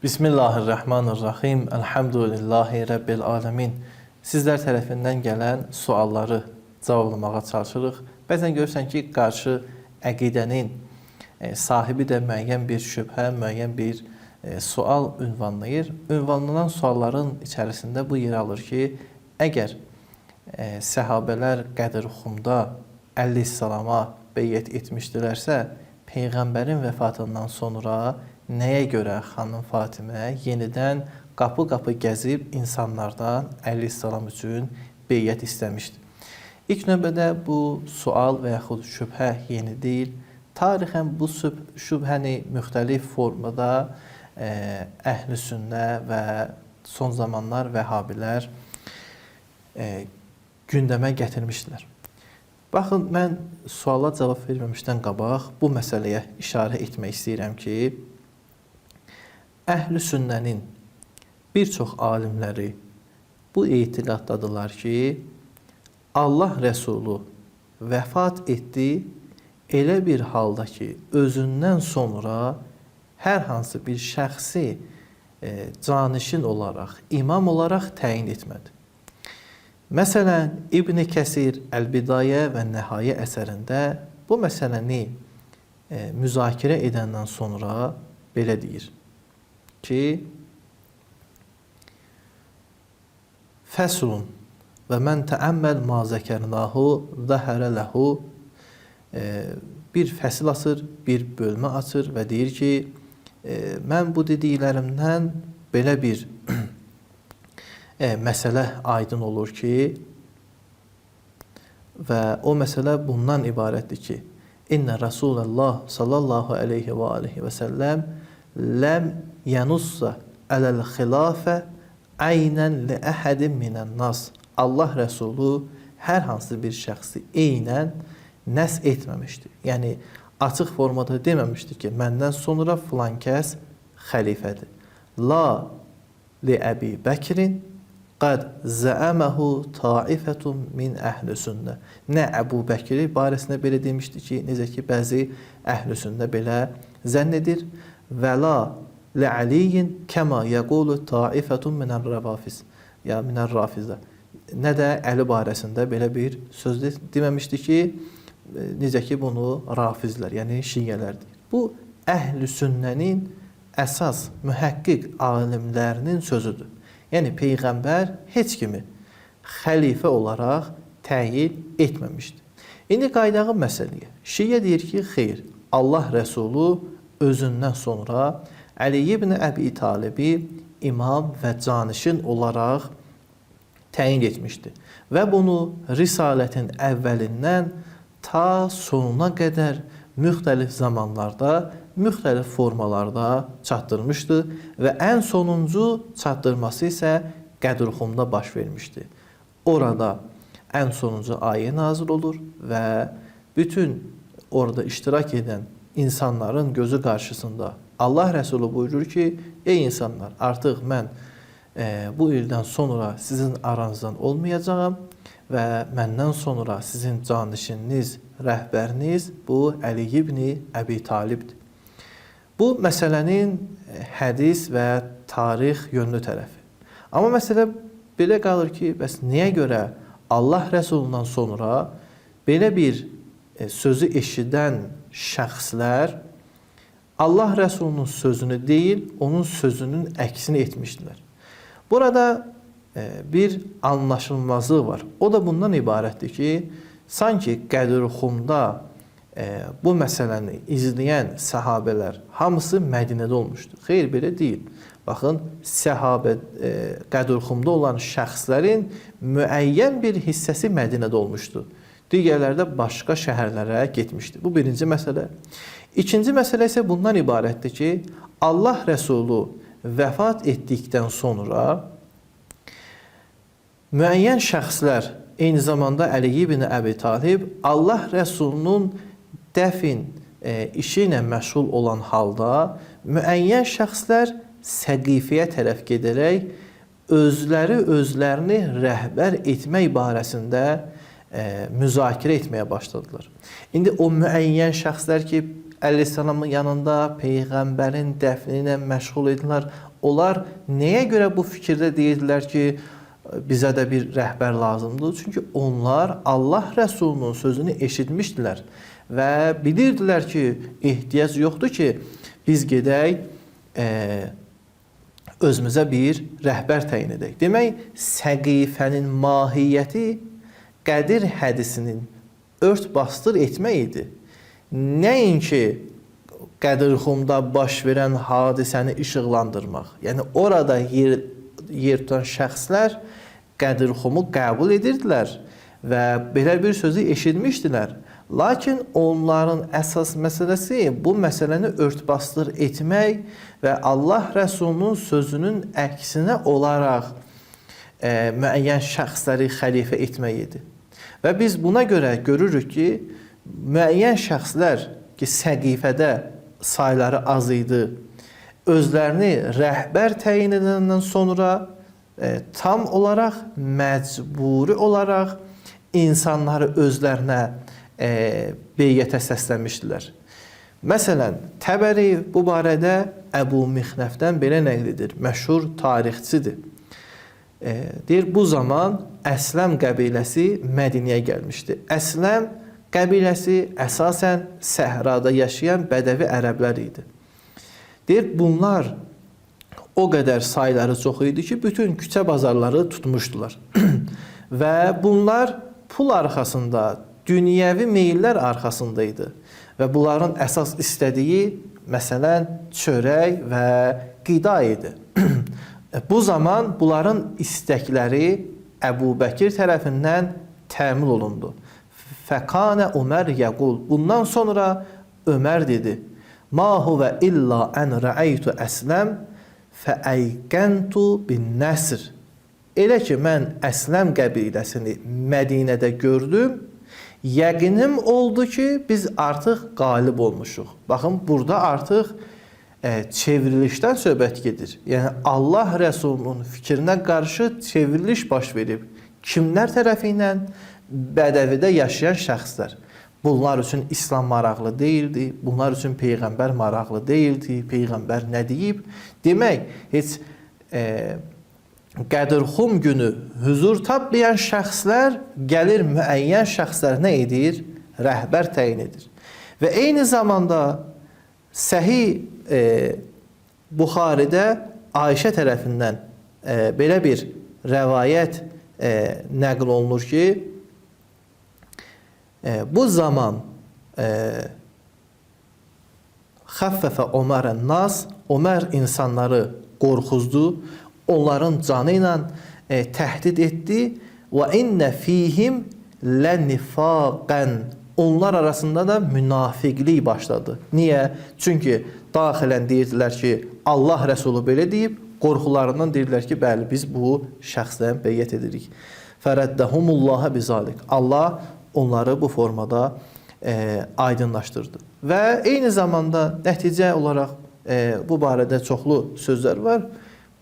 Bismillahirrahmanirrahim. Elhamdülillahi Rabbil alemin. Sizlər tərəfindən gələn sualları cavablamağa çalışırıq. Bəzən görürsən ki, qarşı əqidənin sahibi də müəyyən bir şübhə, müəyyən bir sual ünvanlayır. Ünvanlanan sualların içərisində bu yer alır ki, əgər səhabələr Qədir-Xumda əleyhissalama beyyət etmişdilərsə, Peyğəmbərin vəfatından sonra nəyə görə xanım Fatimə yenidən qapı-qapı gəzib insanlardan əleyhissalam üçün beyyət istəmişdi? İlk növbədə bu sual və yaxud şübhə yeni deyil. Tarixən bu şübhəni müxtəlif formada əhl-i sünnə və son zamanlar vəhabilər gündəmə gətirmişdilər. Baxın, mən suala cavab verməmişdən qabaq bu məsələyə işarə etmək istəyirəm ki, əhl-i sünnənin bir çox alimləri bu etiqaddadırlar ki, Allah Rəsulu vəfat etdi elə bir halda ki, özündən sonra hər hansı bir şəxsi canişin olaraq, imam olaraq təyin etmədi. Məsələn, İbn-i Kəsir Əl-Bidayə və Nəhayə əsərində bu məsələni müzakirə edəndən sonra belə deyir ki, Fəslun və mən təəmməl ma zəkərnahu zəhərə ləhu, bir fəsil açır, bir bölmə açır və deyir ki, mən bu dediklərimdən belə bir məsələ aydın olur ki, və o məsələ bundan ibarətdir ki, İnnə Rasulallah sallallahu aleyhi və aleyhi və səlləm ləm yənussa ələl xilafə əynən li əhədin minən nas. Allah Rəsulu hər hansı bir şəxsi eynən nəs etməmişdir. Yəni, açıq formada deməmişdir ki, məndən sonra filan kəs xəlifədir. La li Əbi Bəkirin qəd zəəməhu taifətun min əhl-i sünnə. Nə Əbu Bəkiri barəsində belə demişdi ki, necə ki, bəzi əhl-i sünnə belə zənn edir. Və la li Aliyin kəma yəqulu taifətun minər rəvafiz. Ya minər rafizdə. Nə də Əli barəsində belə bir söz deməmişdi ki, necə ki, bunu rafizlər, yəni şiyyələrdir. Bu, əhl-i sünnənin əsas mühəqqiq alimlərinin sözüdür. Yəni, Peyğəmbər heç kimi xəlifə olaraq təyin etməmişdir. İndi qaydağı məsələyə. Şiyə deyir ki, xeyr, Allah Rəsulu özündən sonra Əli ibn Əbi Talibi imam və canişin olaraq təyin etmişdi. Və bunu Risalətin əvvəlindən ta sonuna qədər müxtəlif zamanlarda, müxtəlif formalarda çatdırmışdı və ən sonuncu çatdırması isə Qədir-Xumda baş vermişdi. Orada ən sonuncu ayə nazil olur və bütün orada iştirak edən insanların gözü qarşısında Allah Rəsulu buyurur ki, ey insanlar, artıq mən bu ildən sonra sizin aranızdan olmayacağam və məndən sonra sizin canişininiz, rəhbəriniz bu Əli ibn Əbi Talibdir. Bu, məsələnin hədis və tarix yönlü tərəfi. Amma məsələ belə qalır ki, bəs niyə görə Allah Rəsulundan sonra belə bir sözü eşidən şəxslər Allah Rəsulunun sözünü deyil, onun sözünün əksini etmişdilər. Burada bir anlaşılmazlıq var. O da bundan ibarətdir ki, sanki Qədir-Xumda bu məsələni izləyən səhabələr hamısı Mədinədə olmuşdur. Xeyr, belə deyil. Baxın, Qədir-Xumda olan şəxslərin müəyyən bir hissəsi Mədinədə olmuşdur. Digərləri də başqa şəhərlərə getmişdi. Bu birinci məsələ. İkinci məsələ isə bundan ibarətdir ki, Allah Rəsulu vəfat etdikdən sonra müəyyən şəxslər, eyni zamanda Əli ibn Əbi Talib, Allah Rəsulunun dəfin işi ilə məşğul olan halda müəyyən şəxslər Səqifəyə tərəf gedərək özlərini rəhbər etmək barəsində müzakirə etməyə başladılar. İndi o müəyyən şəxslər ki, Əleyhisselamın yanında Peyğəmbərin dəfni ilə məşğul idilər, Onlar nəyə görə bu fikirdə deyirdilər ki, bizə də bir rəhbər lazımdır? Çünki onlar Allah Rəsulunun sözünü eşitmişdilər və bilirdilər ki, ehtiyac yoxdur ki, biz gedək özümüzə bir rəhbər təyin edək. Demək, səqifənin mahiyyəti Qədir hədisinin ört-basdır etmək idi. Nəinki Qədirxumda baş verən hadisəni işıqlandırmaq. Yəni, orada yer tutan şəxslər Qədirxumu qəbul edirdilər və belə bir sözü eşitmişdilər. Lakin onların əsas məsələsi bu məsələni ört-basdır etmək və Allah Rəsulunun sözünün əksinə olaraq müəyyən şəxsləri xəlifə etmək idi. Və biz buna görə görürük ki, müəyyən şəxslər ki, səqifədə sayları az idi, özlərini rəhbər təyin edəndən sonra tam olaraq, məcburi olaraq insanları özlərinə beyyətə səslənmişdilər. Məsələn, Təbəri bu barədə Əbu Mixnəfdən belə nəql edir, məşhur tarixçidir. Deyir, bu zaman Əsləm qəbiləsi Mədiniyə gəlmişdi. Əsləm qəbiləsi əsasən səhrada yaşayan bədəvi ərəblər idi. Deyir, bunlar o qədər sayları çox idi ki, bütün küçə bazarları tutmuşdular. Və bunlar pul arxasında, dünyəvi meyillər arxasında idi. Və bunların əsas istədiyi, məsələn, çörək və qida idi. Bu zaman bunların istəkləri Əbu Bəkir tərəfindən təmin olundu. Fəkanə Ömər yəqul. Bundan sonra Ömər dedi, Ma huvə illa ən rəəytu Əsləm fəəykəntu bin nəsr. Elə ki, mən Əsləm qəbiləsini Mədinədə gördüm, yəqinim oldu ki, biz artıq qalib olmuşuq. Baxın, burada artıq çevrilişdən söhbət gedir. Yəni, Allah Rəsulunun fikrinə qarşı çevriliş baş verib. Kimlər tərəfi ilə? Bədəvidə yaşayan şəxslər. Bunlar üçün İslam maraqlı deyildi, bunlar üçün Peyğəmbər maraqlı deyildi, Peyğəmbər nə deyib? Demək, heç Qədirxum günü huzur tapmayan şəxslər gəlir müəyyən şəxslər nə edir? Rəhbər təyin edir. Və eyni zamanda Səhih Buxaridə Ayşə tərəfindən belə bir rəvayət nəql olunur ki, bu zaman xəffəfə Ömərən nas, Ömər insanları qorxuzdu, onların canı ilə təhdid etdi və innə fihim lənifaqən. Onlar arasında da münafiqlik başladı. Niyə? Çünki daxilən deyirdilər ki, Allah Rəsulu belə deyib, qorxularından deyirdilər ki, bəli, biz bu şəxsdən beyyət edirik. Fərəddəhumullaha bizalik. Allah onları bu formada aydınlaşdırdı. Və eyni zamanda nəticə olaraq bu barədə çoxlu sözlər var.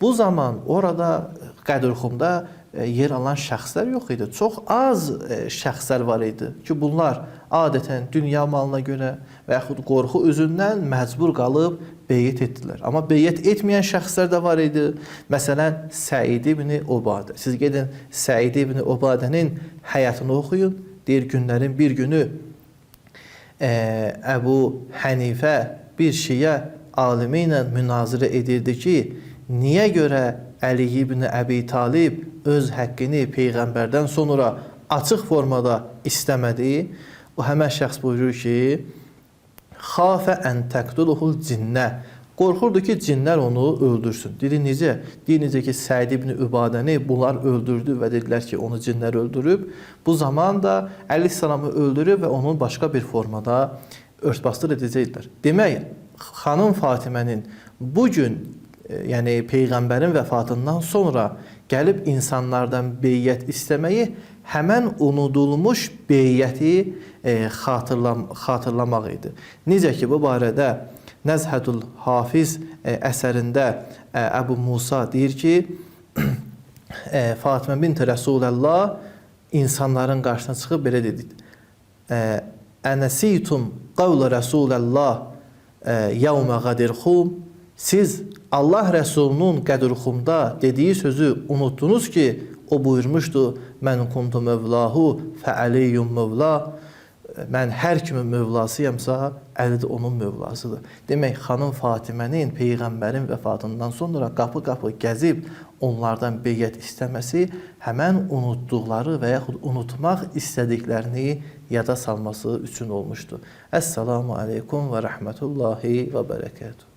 Bu zaman orada Qədirxumda yer alan şəxslər yox idi. Çox az şəxslər var idi ki, bunlar adətən dünya malına görə və yaxud qorxu üzündən məcbur qalıb beyyət etdilər. Amma beyyət etməyən şəxslər də var idi. Məsələn, Səid ibn Ubadə. Siz gedin Səid ibn Ubadənin həyatını oxuyun. Deyir, günlərin bir günü Əbu Hənifə bir şiə alimi ilə münazirə edirdi ki, niyə görə Əli ibn Əbi Talib öz həqqini Peyğəmbərdən sonra açıq formada istəmədi? O həmən şəxs buyurur ki, xafə ən təqtuluhul cinnə. Qorxurdu ki, cinlər onu öldürsün. Dedi, necə? Deyir, necə ki, Səid ibn Übadəni bunlar öldürdü və dedilər ki, onu cinlər öldürüb. Bu zaman da Əleyhisselamı öldürüb və onun başqa bir formada örtbasdır edəcəkdilər. Demək, xanım Fatimənin bu gün, yəni Peyğəmbərin vəfatından sonra gəlib insanlardan beyyət istəməyi həmən unudulmuş beyyəti xatırlamaq idi. Necə ki, bu barədə Nəzhətul Hafiz əsərində Əbu Musa deyir ki, Fatimə bint Rəsuləllah insanların qarşısına çıxıb belə dedi. Ənəsitum qavlə Rəsuləllah yəvmə qadirxum. Siz Allah Rəsulunun qədruxumda dediyi sözü unutdunuz ki, o buyurmuşdu, mən kuntu mövlahu fəəliyyum mövla, mən hər kimin mövlasıyamsa, Əli də onun mövlasıdır. Demək, xanım Fatimənin Peyğəmbərin vəfatından sonra qapı-qapı gəzib onlardan beyət istəməsi həmən unutduqları və yaxud unutmaq istədiklərini yada salması üçün olmuşdu. Əssalamu aleykum və rəhmətullahi və bərəkətuhu.